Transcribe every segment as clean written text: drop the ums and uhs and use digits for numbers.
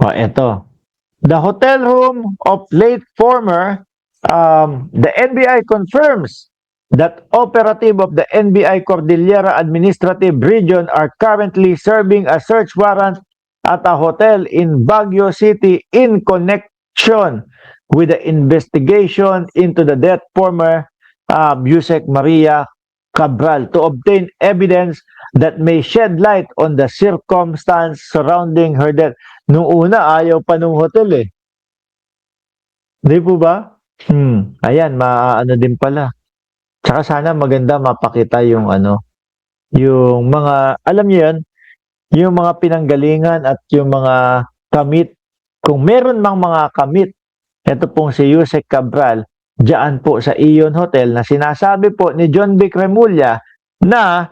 O, eto. The hotel room of late former, the NBI confirms that operative of the NBI Cordillera Administrative Region are currently serving a search warrant at a hotel in Baguio City in connection with the investigation into the death former Yusek Maria Cabral to obtain evidence that may shed light on the circumstance surrounding her death. Nung una, ayaw pa nung hotel eh. Di po ba? Ayan, maaano din pala. Tsaka sana maganda mapakita yung yung mga, alam niyo yan, yung mga pinanggalingan at yung mga kamit. Kung meron mang mga kamit, ito pong si Yusek Cabral, diyan po sa Ion Hotel na sinasabi po ni John Vic Remulla na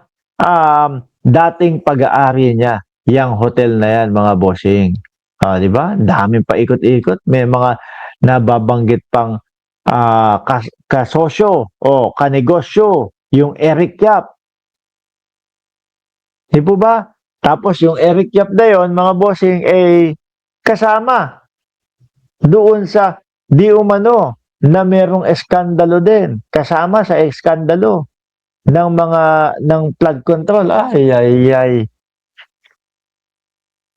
dating pag-aari niya, yung hotel na yan, mga bossing. Di ba? Daming paikot-ikot. May mga nababanggit pang kasosyo o kanegosyo, yung Eric Yap. Di po ba? Tapos yung Eric Yap na yun, mga bossing, kasama doon sa di umano na merong eskandalo din. Kasama sa eskandalo ng flood control. Ay.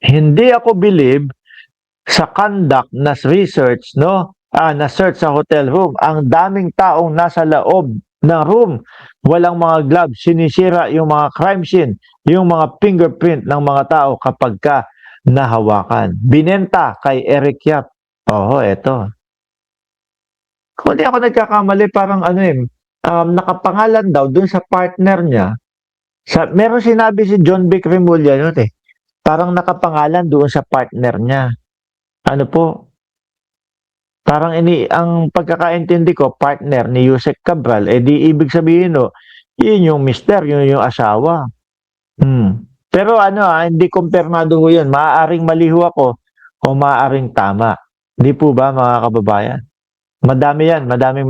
Hindi ako believe sa conduct na research, no? Na search sa hotel room. Ang daming taong nasa loob ng room. Walang mga gloves. Sinisira yung mga crime scene, yung mga fingerprint ng mga tao kapag ka nahawakan. Binenta kay Eric Yap. Eto. Kung di ako nagkakamali, parang nakapangalan daw dun sa partner niya. Meron sinabi si John Vic Remulla yun eh. Parang nakapangalan doon sa partner niya. Ano po? Parang ang pagkakaintindi ko, partner ni Yusek Cabral, di ibig sabihin yun yung mister, yun yung asawa. Pero hindi kumpirmado ho yun. Maaaring maliho ako o maaaring tama. Di po ba mga kababayan? Madami yan, madaming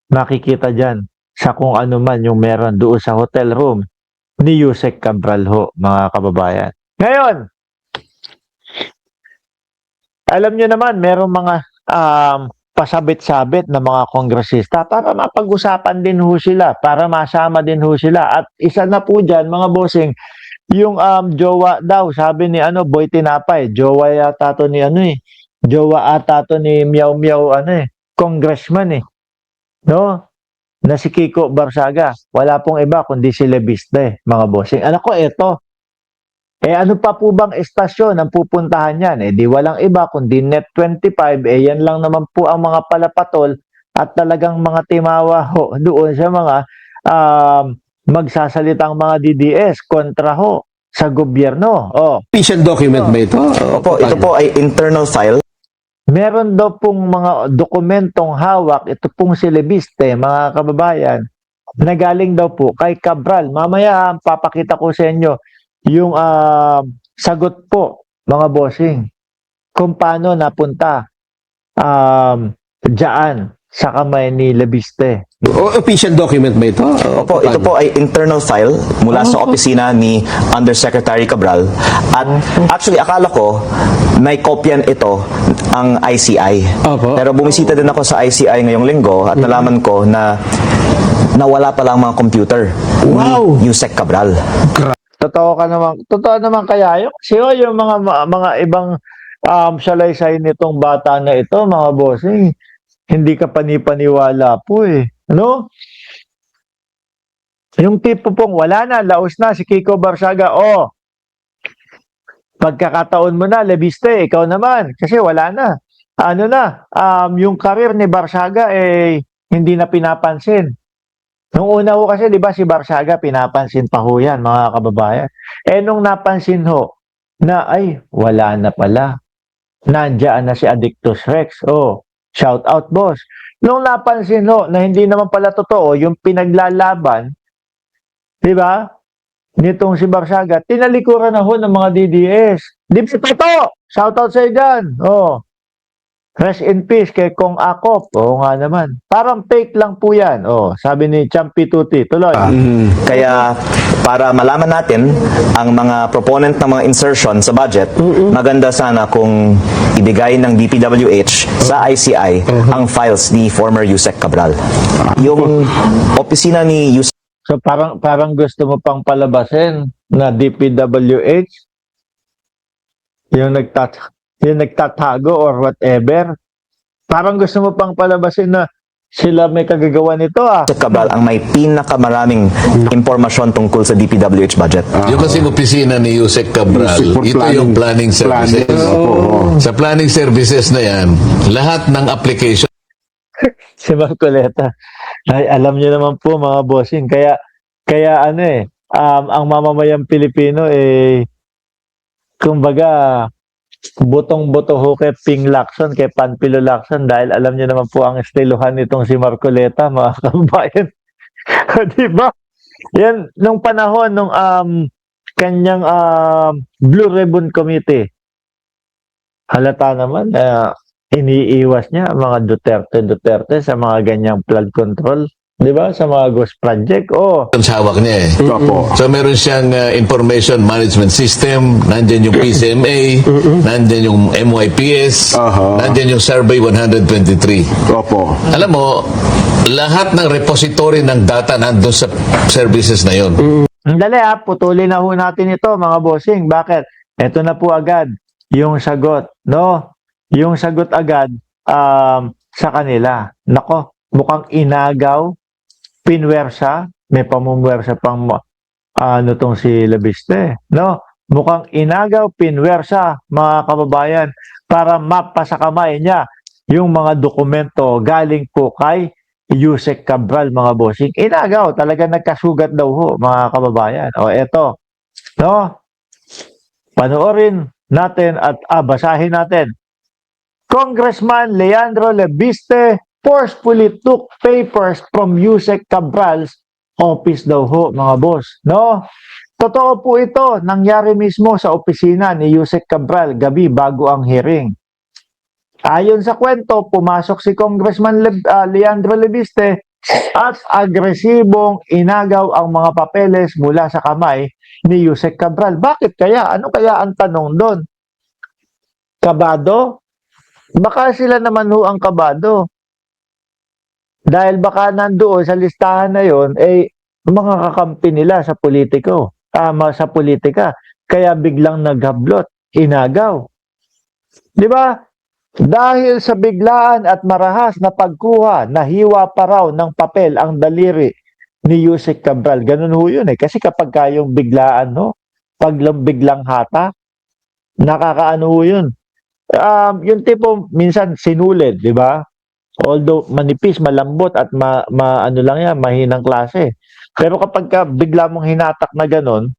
makikita dyan sa kung ano man yung meron doon sa hotel room ni Yusek Cabral ho, mga kababayan. Ngayon, alam nyo naman, merong mga pasabit-sabit na mga kongresista para mapag-usapan din ho sila, para masama din ho sila. At isa na po dyan, mga bossing, yung jowa daw, sabi ni Boy Tinapay, jowa yata to ni jowa ata to ni Miao Miao congressman no? Na si Kiko Barsaga. Wala pong iba kundi si Lebiste, mga bossing. Anak ko, eto. Ano pa po bang estasyon ang pupuntahan yan? Di walang iba kundi Net25. Yan lang naman po ang mga palapatol at talagang mga timawa ho doon sa mga magsasalitang mga DDS kontra ho sa gobyerno. Official document ba ito? Opo, ito po ay internal file. Meron daw pong mga dokumentong hawak, ito pong si Lebiste, mga kababayan, na galing daw po kay Cabral. Mamaya, papakita ko sa inyo yung sagot po, mga bossing, kung paano napunta dyan sa kamay ni Lebiste. Official document ba ito? Opo, ito po ay internal file mula sa opisina ni Undersecretary Cabral. At actually, akala ko may kopyan ito ang ICI. Opo. Pero bumisita din ako sa ICI ngayong linggo at nalaman ko na nawala pala ang mga computer ni Yusek Cabral. Totoo naman kaya yun. Kasi yung mga ibang salaysay nitong bata na ito, mga bossing, hindi ka panipaniwala po ano? Yung tipo pong wala na, laos na si Kiko Barsaga. Pagkakataon mo na, Lebiste, ikaw naman. Kasi wala na. Yung karir ni Barsaga hindi na pinapansin. Nung una ho kasi, di ba, si Barsaga, pinapansin pa ho yan, mga kababayan. Nung napansin ho, na wala na pala. Nandiyan na si Addictus Rex. Shout out, boss. Nung napansin ho, na hindi naman pala totoo, yung pinaglalaban, di ba, nitong si Barsaga, tinalikuran na ho ng mga DDS. Di ba ito? Shout out sa dyan. Rest in peace kay Kong Akop. Oo nga naman. Parang fake lang po yan. Oh, sabi ni Champi Tuti. Tuloy. Kaya para malaman natin ang mga proponent ng mga insertion sa budget, maganda sana kung ibigay ng DPWH sa ICI ang files ni former Yusek Cabral. Yung opisina ni Yusek So parang gusto mo pang palabasin na DPWH yung nagtatago or whatever. Parang gusto mo pang palabasin na sila may kagagawa nito Cabral ang may pinakamaraming impormasyon tungkol sa DPWH budget. Yung kasing opisina ni Yusek Cabral, For ito yung planning services. Sa planning services na yan, lahat ng application Si Marcoleta. Ay, alam niyo naman po mga bossing. Kaya ang mamamayang Pilipino kumbaga, butong-buto ho kay Ping Lacson, kay Panfilo Lacson, dahil alam niyo naman po ang estiluhan nitong si Marcoleta, mga kababayan. Di ba? Yan, nung panahon, nung kanyang Blue Ribbon Committee, halata naman, iniiwas niya ang mga Duterte sa mga ganyang flood control. Di ba? Sa mga ghost project. Oh, sa hawak niya eh. Opo. So meron siyang information management system, nandyan yung PCMA, nandyan yung MYPS, Aha. nandyan yung Survey 123. Opo. Alam mo, lahat ng repository ng data nandun sa services na yon. ang dali putulin na ho natin ito mga bossing. Bakit? Ito na po agad yung sagot, no? Yung sagot agad sa kanila. Nako, mukhang inagaw, pinwersa, may pamumwersa pang ano tong si Labiste, no? Mukhang inagaw, pinwersa, mga kababayan, para mapasa kamay niya yung mga dokumento galing po kay Yusek Cabral, mga bossing. Inagaw, talaga nagkasugat daw ho, mga kababayan. O eto, no? Panoorin natin at basahin natin. Congressman Leandro Lebiste forcefully took papers from Yusek Cabral's office daw ho, mga boss. No? Totoo po ito. Nangyari mismo sa opisina ni Yusek Cabral gabi bago ang hearing. Ayon sa kwento, pumasok si Congressman Leandro Lebiste at agresibong inagaw ang mga papeles mula sa kamay ni Yusek Cabral. Bakit kaya? Ano kaya ang tanong doon? Kabado? Baka sila naman ho ang kabado. Dahil baka nandoon sa listahan na yon mga kakampi nila sa politiko, sa politika. Kaya biglang naghablot, inagaw. Di ba? Dahil sa biglaan at marahas na pagkuha, nahiwa pa raw ng papel ang daliri ni Yusek Cabral. Ganun ho yun Kasi kapag kayong biglaan, pag biglang hata, nakakaano ho yun. Yung tipo, minsan sinulid, di ba? Although manipis, malambot at ano lang yan, mahinang klase. Pero kapag bigla mong hinatak na ganun,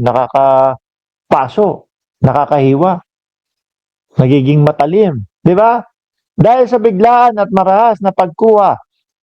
nakakapaso, nakakahiwa, nagiging matalim, di ba? Dahil sa biglaan at marahas na pagkuha,